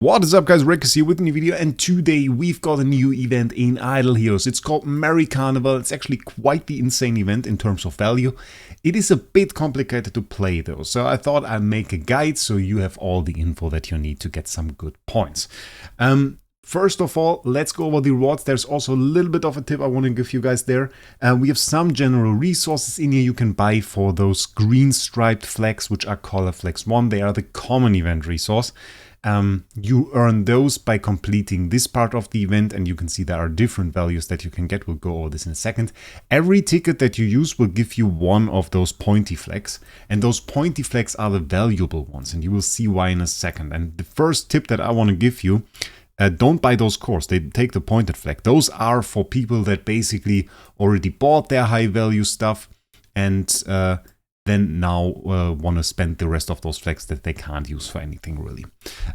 What is up, guys? Wraec here with a new video, and today we've got a new event in Idle Heroes. It's called Merry Carneval. It's actually quite the insane event in terms of value. It is a bit complicated to play though, so I thought I'd make a guide so you have all the info that you need to get some good points. First of all, let's go over the rewards. There's also a little bit of a tip I want to give you guys there. We have some general resources in here you can buy for those green striped flags, which are color flags 1. They are the common event resource. You earn those by completing this part of the event, and you can see there are different values that you can get. We'll go over this in a second. Every ticket that you use will give you one of those pointy flags, and those pointy flags are the valuable ones, and you will see why in a second. And the first tip that I want to give you, don't buy those cores. They take the pointed flag. Those are for people that basically already bought their high value stuff and then now want to spend the rest of those flags that they can't use for anything really.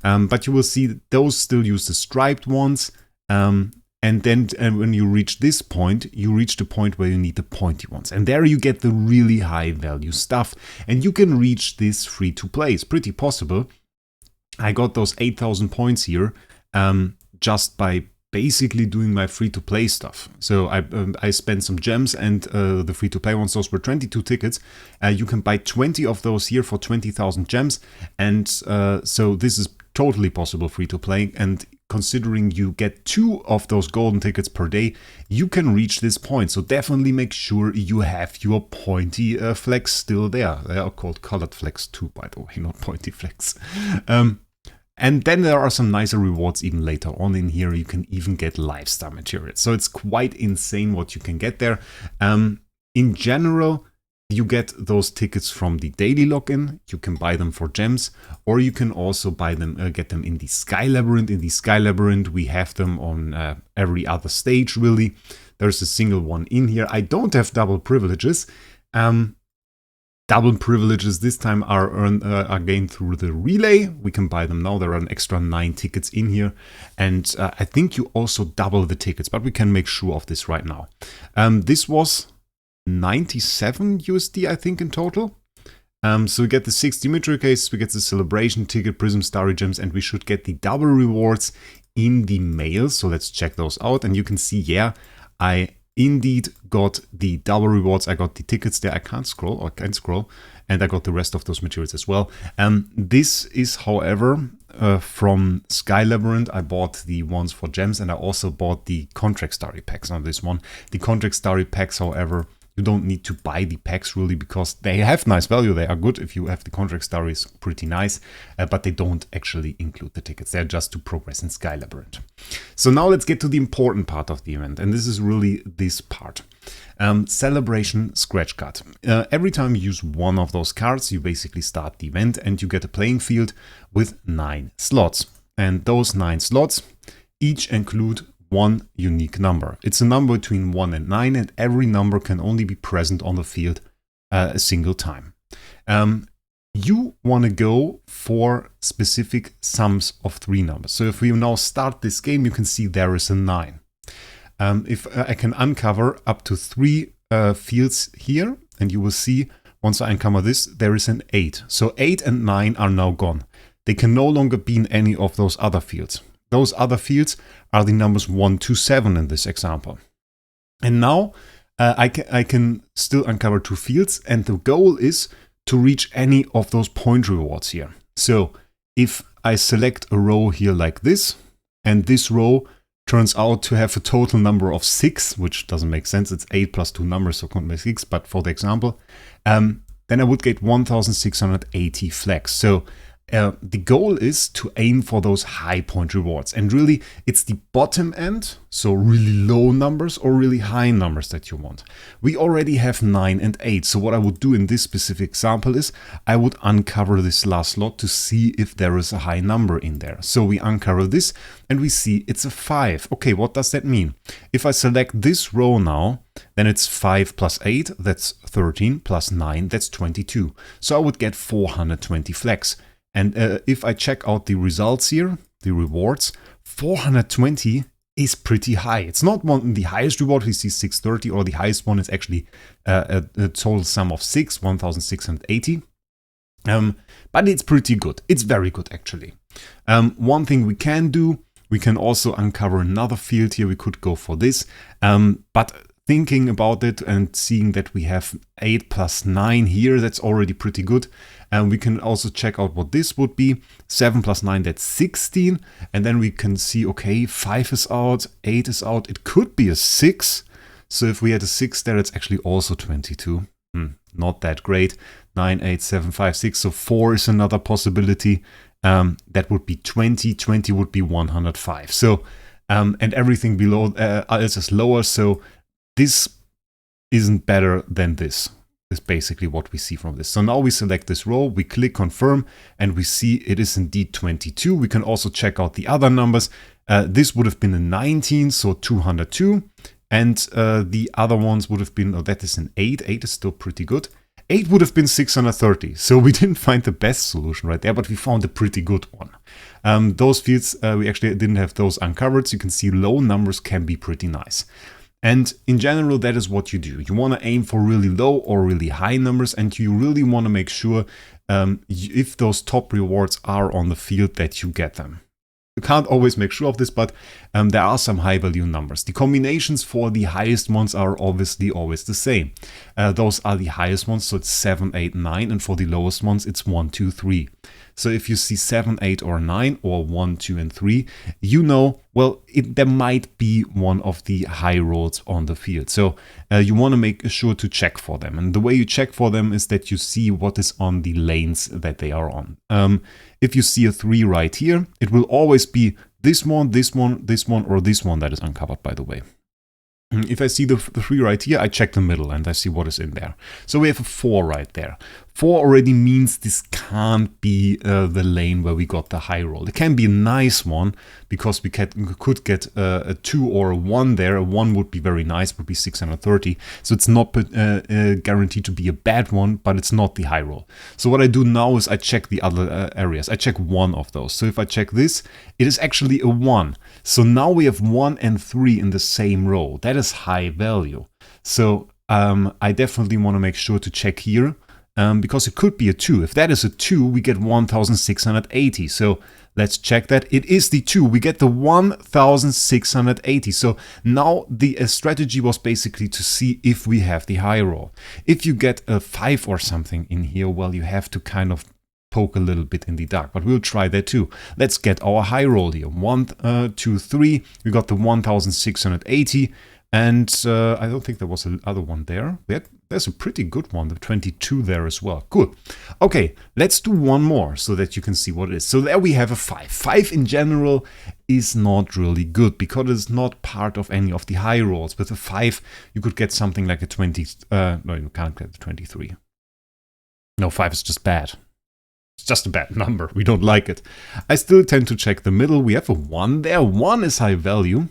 But you will see those still use the striped ones. And then when you reach this point, you reach the point where you need the pointy ones. And there you get the really high value stuff. And you can reach this free to play. It's pretty possible. I got those 8,000 points here just by basically doing my free-to-play stuff. So I spent some gems and the free-to-play ones, those were 22 tickets. You can buy 20 of those here for 20,000 gems. And so this is totally possible free-to-play. And considering you get 2 of those golden tickets per day, you can reach this point. So definitely make sure you have your pointy flags still there. They are called colored flags too, by the way, not pointy flags. And then there are some nicer rewards even later on in here. You can even get lifestyle materials. So it's quite insane what you can get there. In general, you get those tickets from the daily login. You can buy them for gems, or you can also buy them, get them in the Sky Labyrinth. In the Sky Labyrinth, we have them on every other stage, really. There's a single one in here. I don't have double privileges. Double privileges this time are gained through the relay. We can buy them now. There are an extra 9 tickets in here. And I think you also double the tickets, but we can make sure of this right now. This was 97 USD, I think, in total. So we get the 60 Dimitri case, we get the celebration ticket, Prism Starry Gems, and we should get the double rewards in the mail. So let's check those out. And you can see, yeah, I indeed got the double rewards. I got the tickets there. I can't scroll, and I got the rest of those materials as well. This is, however, from Sky Labyrinth. I bought the ones for gems, and I also bought the contract starry packs on this one. The contract starry packs, however, you don't need to buy the packs really, because they have nice value. They are good if you have the contract stories, pretty nice, but they don't actually include the tickets. They're just to progress in Sky Labyrinth. So now let's get to the important part of the event, and this is really this part. Celebration Scratchcard. Every time you use one of those cards, you basically start the event and you get a playing field with 9 slots. And those 9 slots each include one unique number. It's a number between 1 and 9, and every number can only be present on the field a single time. You want to go for specific sums of 3 numbers. So if we now start this game, you can see there is a 9. If I can uncover up to 3 fields here, and you will see once I uncover this, there is an 8. So 8 and 9 are now gone. They can no longer be in any of those other fields. Those other fields are the numbers 1 to 7 in this example. And now I can still uncover 2 fields, and the goal is to reach any of those point rewards here. So if I select a row here like this, and this row turns out to have a total number of 6, which doesn't make sense. It's 8 plus 2 numbers, so can't make 6, but for the example, then I would get 1,680 flags. So the goal is to aim for those high point rewards, and really it's the bottom end, so really low numbers or really high numbers that you want. We already have 9 and 8, so what I would do in this specific example is I would uncover this last slot to see if there is a high number in there. So we uncover this and we see it's a 5. Okay, what does that mean? If I select this row now, then it's 5 plus 8, that's 13, plus 9, that's 22. So I would get 420 flags. And if I check out the results here, the rewards, 420 is pretty high. It's not the highest reward, we see 630, or the highest one is actually a total sum of 1,680. But it's pretty good. It's very good, actually. One thing we can do, we can also uncover another field here. We could go for this, but thinking about it and seeing that we have 8 plus 9 here, that's already pretty good. And we can also check out what this would be. 7 plus 9, that's 16. And then we can see, okay, 5 is out, 8 is out. It could be a 6. So if we had a 6 there, it's actually also 22. Not that great. 9, 8, 7, 5, 6. So 4 is another possibility. That would be 20. 20 would be 105. So, and everything below else is lower. So this isn't better than this. Is basically what we see from this. So now we select this row, we click confirm, and we see it is indeed 22. We can also check out the other numbers. This would have been a 19, so 202. And the other ones would have been, oh, that is an 8. 8 is still pretty good. 8 would have been 630. So we didn't find the best solution right there, but we found a pretty good one. Those fields, we actually didn't have those uncovered. So you can see low numbers can be pretty nice. And in general, that is what you do. You want to aim for really low or really high numbers, and you really want to make sure if those top rewards are on the field that you get them. You can't always make sure of this, but there are some high value numbers. The combinations for the highest ones are obviously always the same. Those are the highest ones, so it's 7, 8, 9, and for the lowest ones, it's 1, 2, 3. So if you see 7, 8, or 9, or 1, 2, and 3, you know, well, there might be one of the high rolls on the field. So you want to make sure to check for them. And the way you check for them is that you see what is on the lanes that they are on. If you see a 3 right here, it will always be this one, this one, this one, or this one that is uncovered, by the way. If I see the 3 right here, I check the middle and I see what is in there. So we have a 4 right there. 4 already means this can't be the lane where we got the high roll. It can be a nice one because we could get a 2 or a 1 there. A 1 would be very nice, would be 630. So it's not guaranteed to be a bad one, but it's not the high roll. So what I do now is I check the other areas. I check one of those. So if I check this, it is actually a 1. So now we have 1 and 3 in the same row. That is high value. So I definitely want to make sure to check here. Because it could be a 2. If that is a 2, we get 1,680. So let's check that. It is the 2. We get the 1,680. So now the strategy was basically to see if we have the high roll. If you get a 5 or something in here, well, you have to kind of poke a little bit in the dark, but we'll try that too. Let's get our high roll here. 1, 2, 3. We got the 1,680. And I don't think there was another one there. There's a pretty good one, the 22 there as well. Cool. Okay, let's do one more so that you can see what it is. So there we have a 5. 5 in general is not really good because it's not part of any of the high rolls. With a 5, you could get something like a 20. No, you can't get the 23. No, 5 is just bad. It's just a bad number. We don't like it. I still tend to check the middle. We have a 1 there. 1 is high value.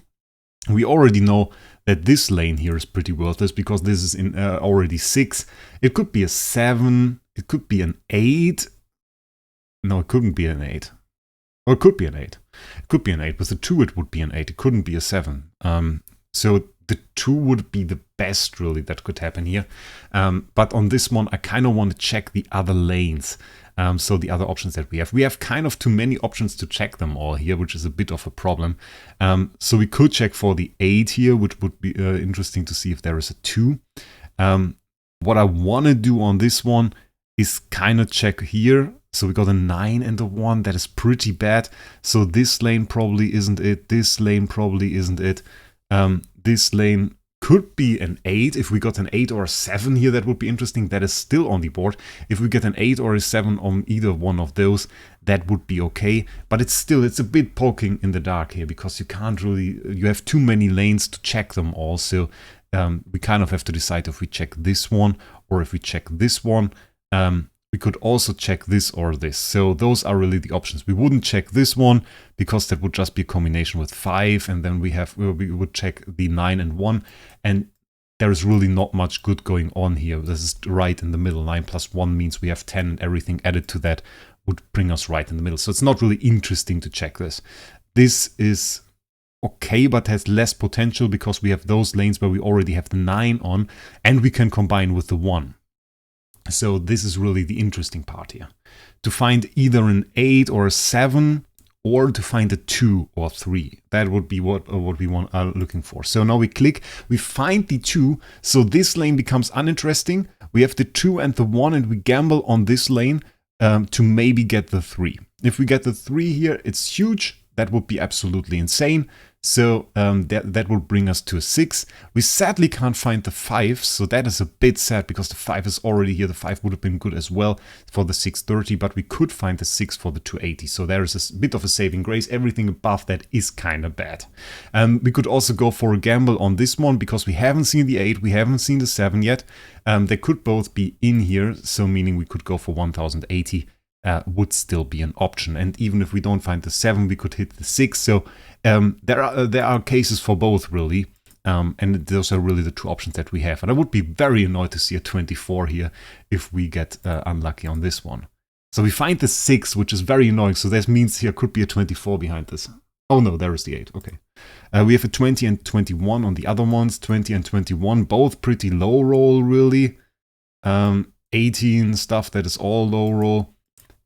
We already know that this lane here is pretty worthless because this is in already 6. It could be a 7. It could be an 8. No, it couldn't be an 8. Or it could be an 8. It could be an 8. With a 2, it would be an 8. It couldn't be a 7. So the 2 would be the best, really, that could happen here. But on this one, I kind of want to check the other lanes. So the other options that we have kind of too many options to check them all here, which is a bit of a problem. So we could check for the 8 here, which would be interesting to see if there is a 2. What I want to do on this one is kind of check here. So we got a 9 and a 1. That is pretty bad. So this lane probably isn't it. This lane probably isn't it. This lane could be an 8. If we got an 8 or a 7 here, that would be interesting. That is still on the board. If we get an 8 or a 7 on either one of those, that would be okay. But it's a bit poking in the dark here because you can't really, you have too many lanes to check them all. So we kind of have to decide if we check this one or if we check this one. We could also check this or this. So those are really the options. We wouldn't check this one because that would just be a combination with 5. And then we would check the 9 and 1. And there is really not much good going on here. This is right in the middle. 9 plus 1 means we have 10 and everything added to that would bring us right in the middle. So it's not really interesting to check this. This is okay, but has less potential because we have those lanes where we already have the 9 on and we can combine with the 1. So this is really the interesting part here. To find either an 8 or a 7 or to find a 2 or 3. That would be what we are looking for. So now we click, we find the 2, so this lane becomes uninteresting. We have the 2 and the 1, and we gamble on this lane to maybe get the 3. If we get the 3 here, it's huge. That would be absolutely insane. So that will bring us to a 6. We sadly can't find the 5, so that is a bit sad because the 5 is already here. The 5 would have been good as well for the 630, but we could find the 6 for the 280. So there is a bit of a saving grace. Everything above that is kind of bad. We could also go for a gamble on this one because we haven't seen the 8, we haven't seen the 7 yet. They could both be in here, so meaning we could go for 1080. Would still be an option, and even if we don't find the 7, we could hit the 6. So there are cases for both really, and those are really the 2 options that we have. And I would be very annoyed to see a 24 here if we get unlucky on this one. So we find the 6, which is very annoying. So that means here could be a 24 behind this. Oh no, there is the 8. Okay, we have a 20 and 21 on the other ones. 20 and 21, both pretty low roll really. 18 stuff, that is all low roll.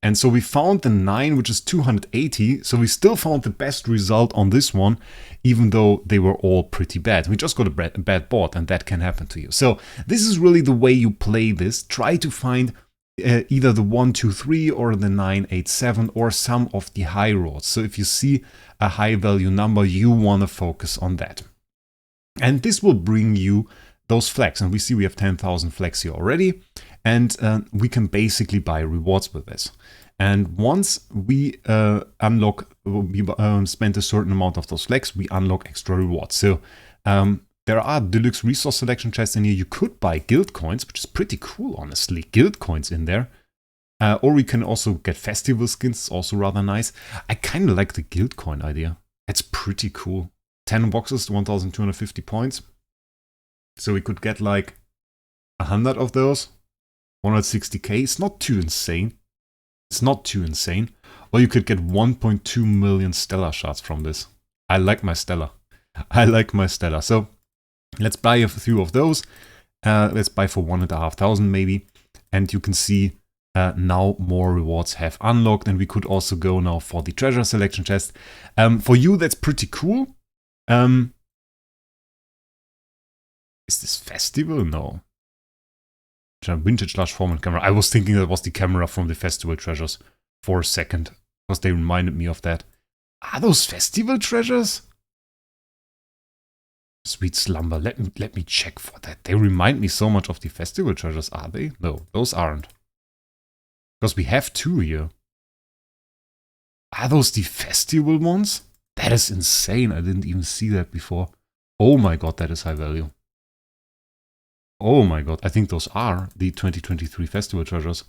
And so we found the 9, which is 280. So we still found the best result on this one, even though they were all pretty bad. We just got a bad board, and that can happen to you. So this is really the way you play this. Try to find either the 1, 2, 3 or the 9, 8, 7 or some of the high rolls. So if you see a high value number, you want to focus on that. And this will bring you those flags. And we see we have 10,000 flags here already. And we can basically buy rewards with this. And once we unlock, we spend a certain amount of those flags, we unlock extra rewards. So there are deluxe resource selection chests in here. You could buy guild coins, which is pretty cool, honestly. Guild coins in there. Or we can also get festival skins, it's also rather nice. I kind of like the guild coin idea. It's pretty cool. 10 boxes, 1,250 points. So we could get like 100 of those. 160k, it's not too insane. It's not too insane. Or you could get 1.2 million Stellar shards from this. I like my Stellar. I like my Stellar. So let's buy a few of those. Let's buy for 1,500 maybe. And you can see now more rewards have unlocked. And we could also go now for the treasure selection chest. For you, that's pretty cool. Is this festival? No. Vintage large format camera. I was thinking that was the camera from the festival treasures for a second, because they reminded me of that. Are those festival treasures? Sweet slumber. Let me check for that. They remind me so much of the festival treasures. Are they? No, those aren't. Because we have 2 here. Are those the festival ones? That is insane. I didn't even see that before. Oh my god, that is high value. Oh my god, I think those are the 2023 festival treasures.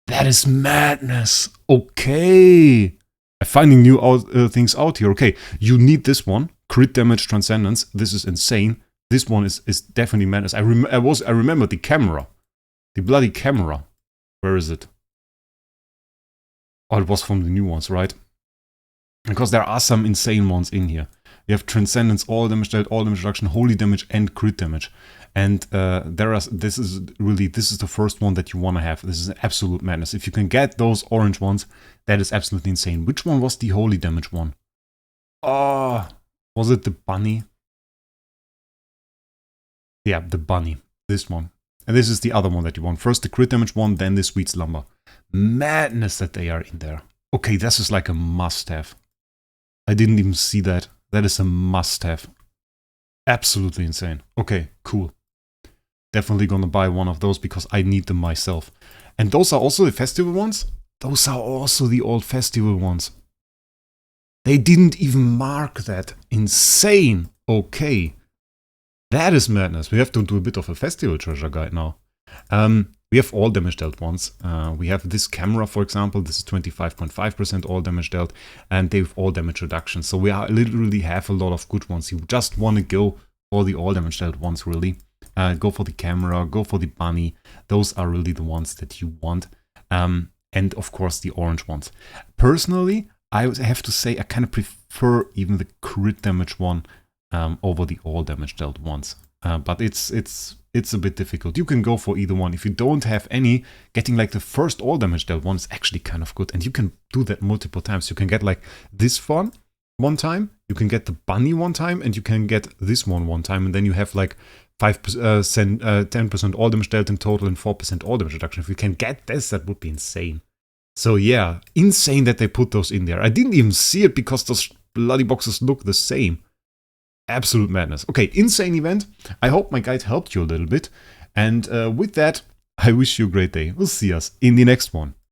That is madness. Okay. I'm finding new things out here. Okay, you need this one. Crit damage transcendence. This is insane. This one is definitely madness. I remember the camera. The bloody camera. Where is it? Oh, it was from the new ones, right? Because there are some insane ones in here. You have Transcendence, all damage dealt, all damage reduction, holy damage, and crit damage. And this is the first one that you want to have. This is an absolute madness. If you can get those orange ones, that is absolutely insane. Which one was the holy damage one? Oh, was it the bunny? Yeah, the bunny. This one. And this is the other one that you want. First the crit damage one, then the sweet slumber. Madness that they are in there. Okay, this is like a must-have. I didn't even see that. That is a must-have. Absolutely insane. Okay, cool. Definitely gonna buy one of those because I need them myself. And those are also the festival ones? Those are also the old festival ones. They didn't even mark that. Insane. Okay. That is madness. We have to do a bit of a festival treasure guide now. We have all damage dealt ones. We have this camera, for example. This is 25.5% all damage dealt. And they have all damage reduction. So we literally have a lot of good ones. You just want to go for the all damage dealt ones, really. Go for the camera, go for the bunny. Those are really the ones that you want. And of course the orange ones. Personally, I have to say I kind of prefer even the crit damage one over the all damage dealt ones. But it's a bit difficult. You can go for either one. If you don't have any, getting like the first all damage dealt one is actually kind of good. And you can do that multiple times. You can get like this one time, you can get the bunny one time, and you can get this one time. And then you have like 10% all damage dealt in total and 4% all damage reduction. If you can get this, that would be insane. So yeah, insane that they put those in there. I didn't even see it because those bloody boxes look the same. Absolute madness. Okay, insane event. I hope my guide helped you a little bit. And with that, I wish you a great day. We'll see us in the next one.